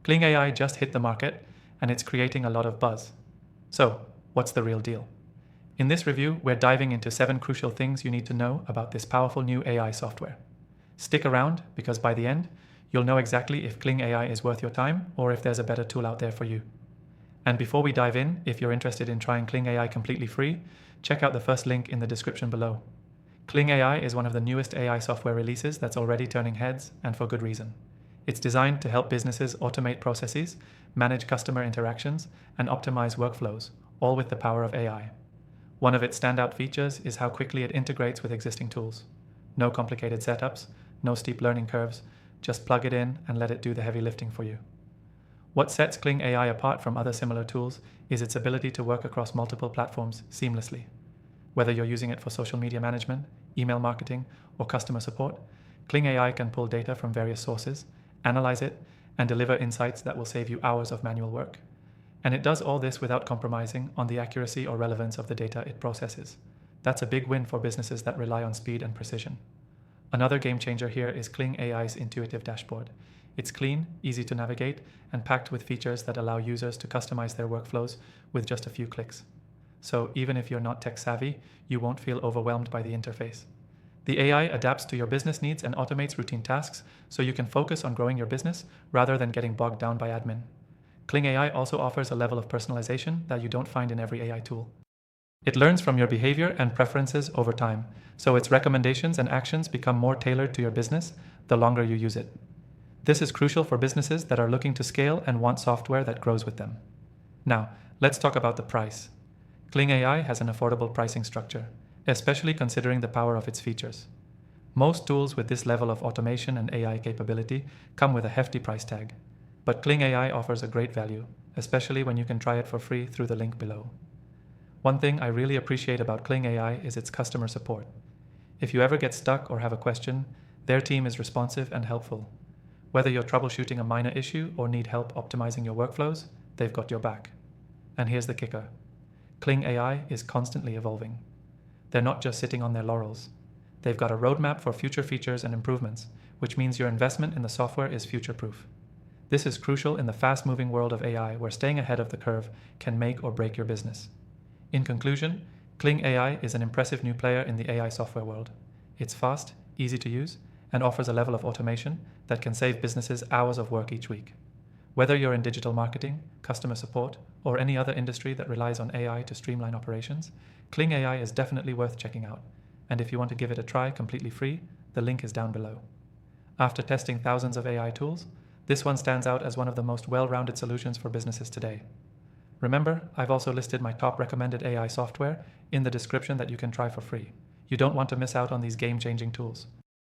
Kling AI just hit the market, and it's creating a lot of buzz. So, what's the real deal? In this review, we're diving into 7 crucial things you need to know about this powerful new AI software. Stick around, because by the end, you'll know exactly if Kling AI is worth your time or if there's a better tool out there for you. And before we dive in, if you're interested in trying Kling AI completely free, check out the first link in the description below. Kling AI is one of the newest AI software releases that's already turning heads, and for good reason. It's designed to help businesses automate processes, manage customer interactions, and optimize workflows, all with the power of AI. One of its standout features is how quickly it integrates with existing tools. No complicated setups, no steep learning curves, just plug it in and let it do the heavy lifting for you. What sets Kling AI apart from other similar tools is its ability to work across multiple platforms seamlessly. Whether you're using it for social media management, email marketing, or customer support, Kling AI can pull data from various sources, analyze it, and deliver insights that will save you hours of manual work. And it does all this without compromising on the accuracy or relevance of the data it processes. That's a big win for businesses that rely on speed and precision. Another game changer here is Kling AI's intuitive dashboard. It's clean, easy to navigate, and packed with features that allow users to customize their workflows with just a few clicks. So even if you're not tech savvy, you won't feel overwhelmed by the interface. The AI adapts to your business needs and automates routine tasks so you can focus on growing your business rather than getting bogged down by admin. Kling AI also offers a level of personalization that you don't find in every AI tool. It learns from your behavior and preferences over time, so its recommendations and actions become more tailored to your business the longer you use it. This is crucial for businesses that are looking to scale and want software that grows with them. Now, let's talk about the price. Kling AI has an affordable pricing structure, especially considering the power of its features. Most tools with this level of automation and AI capability come with a hefty price tag, but Kling AI offers a great value, especially when you can try it for free through the link below. One thing I really appreciate about Kling AI is its customer support. If you ever get stuck or have a question, their team is responsive and helpful. Whether you're troubleshooting a minor issue or need help optimizing your workflows, they've got your back. And here's the kicker. Kling AI is constantly evolving. They're not just sitting on their laurels. They've got a roadmap for future features and improvements, which means your investment in the software is future-proof. This is crucial in the fast-moving world of AI, where staying ahead of the curve can make or break your business. In conclusion, Kling AI is an impressive new player in the AI software world. It's fast, easy to use, and offers a level of automation that can save businesses hours of work each week. Whether you're in digital marketing, customer support, or any other industry that relies on AI to streamline operations, Kling AI is definitely worth checking out. And if you want to give it a try completely free, the link is down below. After testing thousands of AI tools, this one stands out as one of the most well-rounded solutions for businesses today. Remember, I've also listed my top recommended AI software in the description that you can try for free. You don't want to miss out on these game-changing tools.